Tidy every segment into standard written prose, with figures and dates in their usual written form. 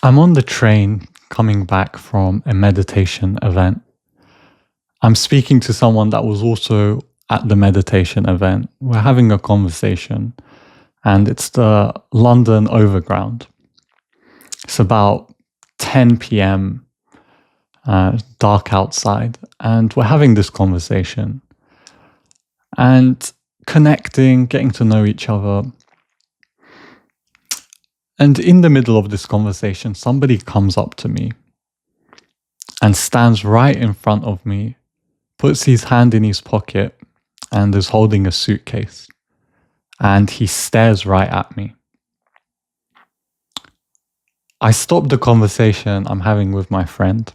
I'm on the train coming back from a meditation event. I'm speaking to someone that was also at the meditation event. We're having a conversation, and it's the London Overground. It's about 10 p.m., dark outside, and we're having this conversation and connecting, getting to know each other. And in the middle of this conversation, somebody comes up to me and stands right in front of me, puts his hand in his pocket, and is holding a suitcase. And he stares right at me. I stop the conversation I'm having with my friend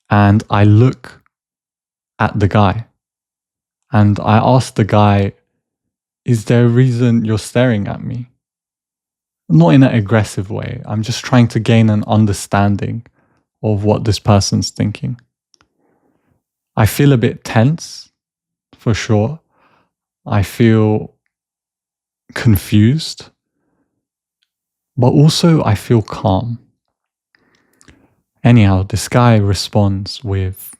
and I look at the guy and I ask the guy, "Is there a reason you're staring at me?" Not in an aggressive way. I'm just trying to gain an understanding of what this person's thinking. I feel a bit tense, for sure. I feel confused, but also I feel calm. Anyhow, this guy responds with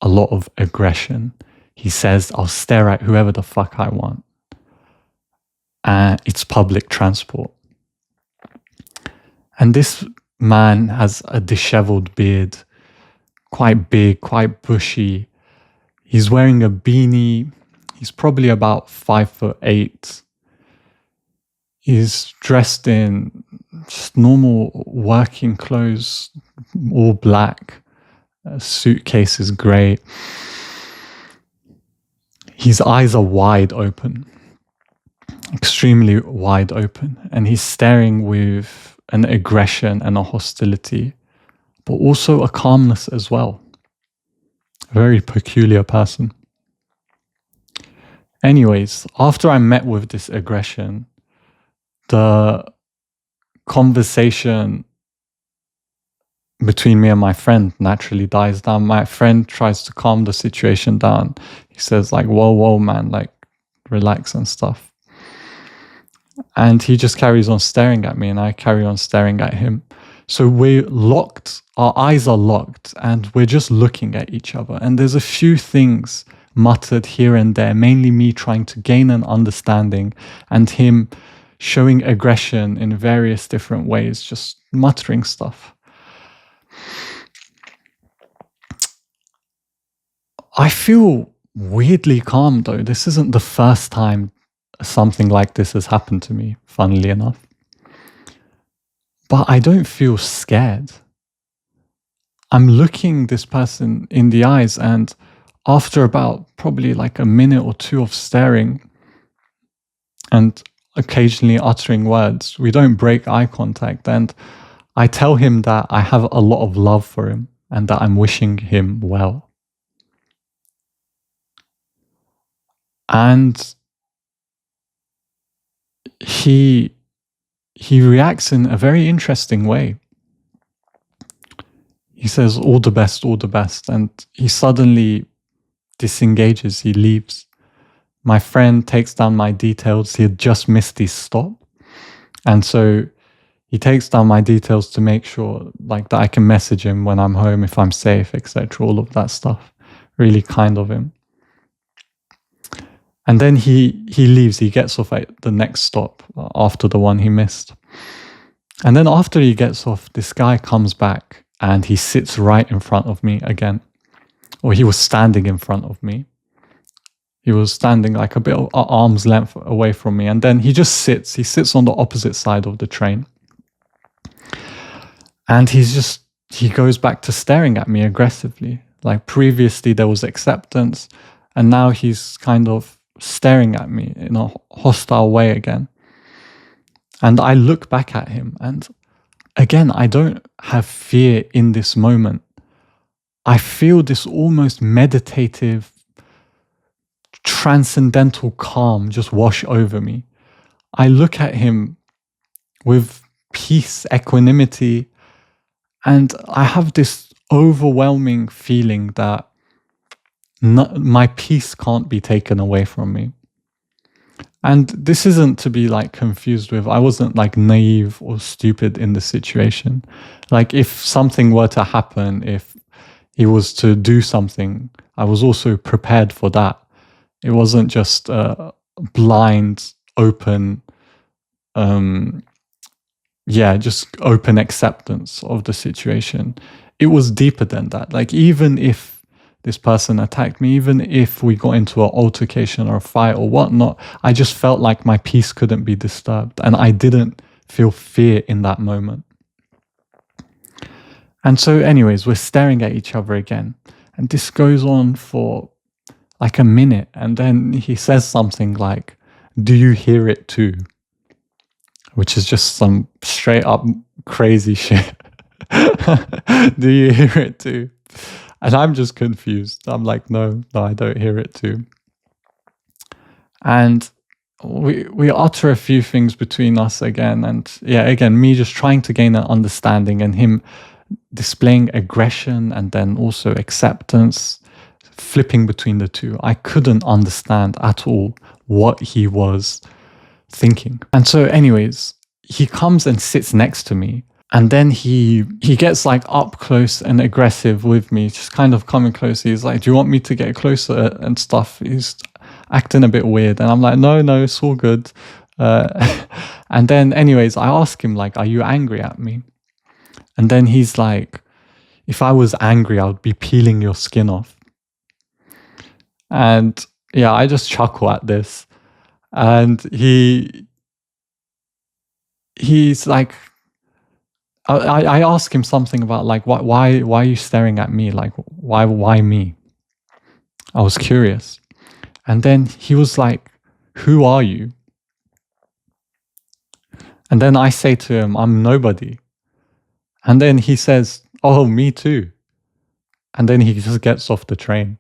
a lot of aggression. He says, "I'll stare at whoever the fuck I want. It's public transport." And this man has a disheveled beard, quite big, quite bushy. He's wearing a beanie. He's probably about 5'8". He's dressed in just normal working clothes, all black. Suitcase is grey. His eyes are wide open, extremely wide open, and he's staring with an aggression and a hostility, but also a calmness as well. A very peculiar person. Anyways, after I met with this aggression, the conversation between me and my friend naturally dies down. My friend tries to calm the situation down. He says like, whoa, man, like relax and stuff. And he just carries on staring at me and I carry on staring at him. So we're locked, our eyes are locked and we're just looking at each other. And there's a few things muttered here and there, mainly me trying to gain an understanding and him showing aggression in various different ways, just muttering stuff. I feel weirdly calm though. This isn't the first time something like this has happened to me, funnily enough. But I don't feel scared. I'm looking this person in the eyes, and after about probably like a minute or two of staring and occasionally uttering words, we don't break eye contact, and I tell him that I have a lot of love for him and that I'm wishing him well. And he reacts in a very interesting way. He says, all the best, and he suddenly disengages, he leaves. My friend takes down my details. He had just missed his stop. And so he takes down my details to make sure like that I can message him when I'm home, if I'm safe, etc. All of that stuff. Really kind of him. And then he leaves. He gets off at the next stop after the one he missed. And then after he gets off, this guy comes back and he sits right in front of me again. Or he was standing in front of me. He was standing like a bit of arm's length away from me. And then he just sits. He sits on the opposite side of the train. And he goes back to staring at me aggressively. Like previously there was acceptance. And now he's kind of staring at me in a hostile way again. And I look back at him, and again, I don't have fear in this moment. I feel this almost meditative, transcendental calm just wash over me. I look at him with peace, equanimity, and I have this overwhelming feeling that my peace can't be taken away from me. And this isn't to be like confused with, I wasn't like naive or stupid in the situation. Like if something were to happen, if he was to do something, I was also prepared for that. It wasn't just a blind, open, um, yeah, just open acceptance of the situation. It was deeper than that. Like even if this person attacked me, even if we got into an altercation or a fight or whatnot, I just felt like my peace couldn't be disturbed, and I didn't feel fear in that moment. And so, anyways, we're staring at each other again, and this goes on for like a minute, and then he says something like, "Do you hear it too?" Which is just some straight up crazy shit. Do you hear it too? And I'm just confused. I'm like, no, I don't hear it too. And we utter a few things between us again, and yeah, again, me just trying to gain an understanding, and him displaying aggression and then also acceptance, flipping between the two. I couldn't understand at all what he was thinking. And so, anyways, he comes and sits next to me. And then he gets like up close and aggressive with me, just kind of coming close. He's like, "Do you want me to get closer and stuff?" He's acting a bit weird, and I'm like, "No, it's all good." And then, anyways, I ask him like, "Are you angry at me?" And then he's like, "If I was angry, I would be peeling your skin off." And yeah, I just chuckle at this, and he's like, I ask him something about like why are you staring at me? Like why me? I was curious. And then he was like, "Who are you?" And then I say to him, "I'm nobody." And then he says, "Oh, me too." And then he just gets off the train.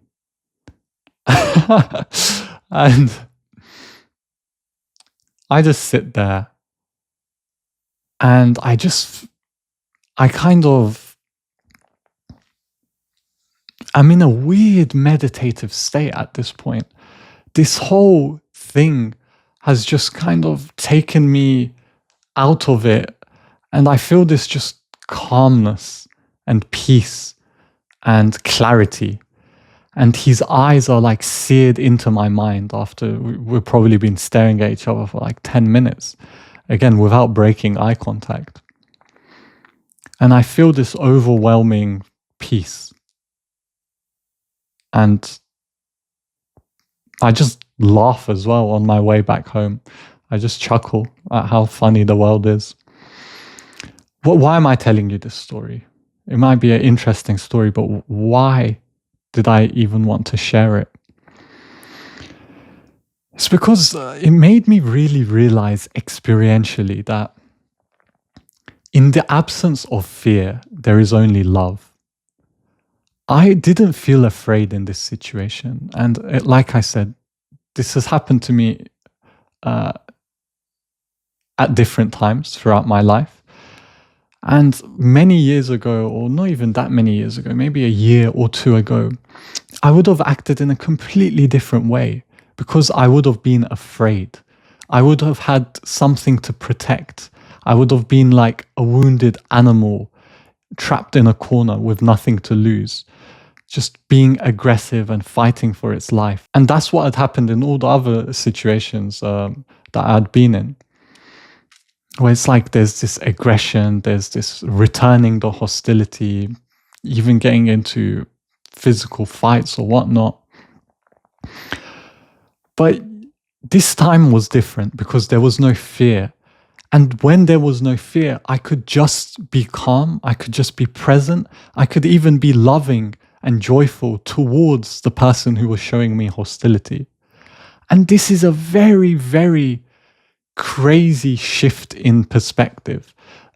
And I just sit there, and I kind of, I'm in a weird meditative state at this point. This whole thing has just kind of taken me out of it. And I feel this just calmness and peace and clarity. And his eyes are like seared into my mind after we've probably been staring at each other for like 10 minutes, again, without breaking eye contact. And I feel this overwhelming peace. And I just laugh as well on my way back home. I just chuckle at how funny the world is. Why am I telling you this story? It might be an interesting story, but why did I even want to share it? It's because it made me really realize experientially that in the absence of fear, there is only love. I didn't feel afraid in this situation. And like I said, this has happened to me uh, at different times throughout my life. And many years ago, or not even that many years ago, maybe a year or two ago, I would have acted in a completely different way because I would have been afraid. I would have had something to protect. I would have been like a wounded animal trapped in a corner with nothing to lose, just being aggressive and fighting for its life. And that's what had happened in all the other situations that I'd been in, where it's like there's this aggression, there's this returning the hostility, even getting into physical fights or whatnot. But this time was different because there was no fear. And when there was no fear, I could just be calm. I could just be present. I could even be loving and joyful towards the person who was showing me hostility. And this is a very, very crazy shift in perspective,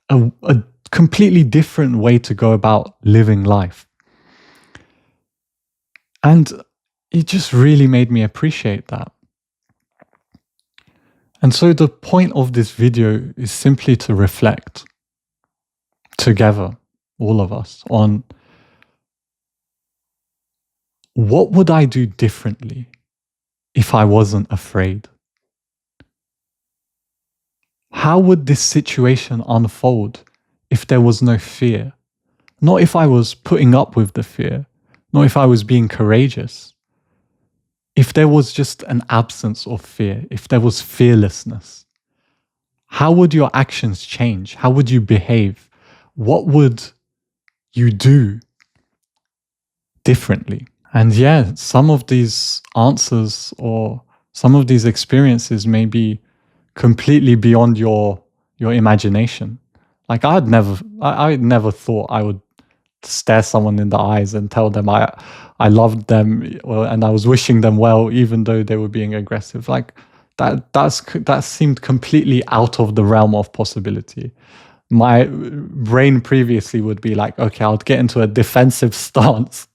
a completely different way to go about living life. And it just really made me appreciate that. And so the point of this video is simply to reflect together, all of us, on what would I do differently if I wasn't afraid? how would this situation unfold if there was no fear? Not if I was putting up with the fear, not if I was being courageous. If there was just an absence of fear, if there was fearlessness, how would your actions change? How would you behave? What would you do differently? And yeah, some of these answers or some of these experiences may be completely beyond your imagination. Like I never thought I would stare someone in the eyes and tell them I loved them, and I was wishing them well even though they were being aggressive. Like that seemed completely out of the realm of possibility. My brain previously would be like, okay, I'll get into a defensive stance,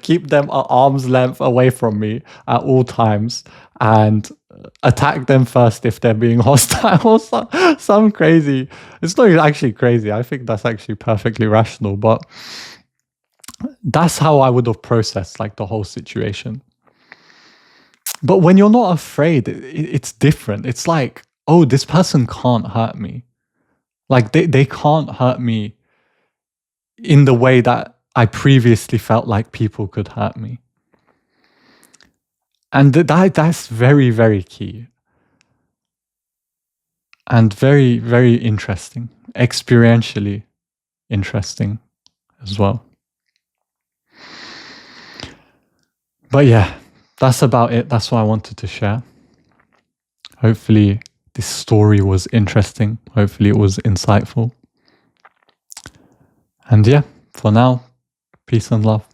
keep them at arm's length away from me at all times, and attack them first if they're being hostile or some crazy. It's not actually crazy. I think that's actually perfectly rational, but that's how I would have processed like the whole situation. But when you're not afraid, it's different. It's like, oh, this person can't hurt me. Like they can't hurt me in the way that I previously felt like people could hurt me. And that's very, very key. And very, very interesting. Experientially interesting as well. But yeah, that's about it. That's what I wanted to share. Hopefully this story was interesting. Hopefully it was insightful. And yeah, for now, peace and love.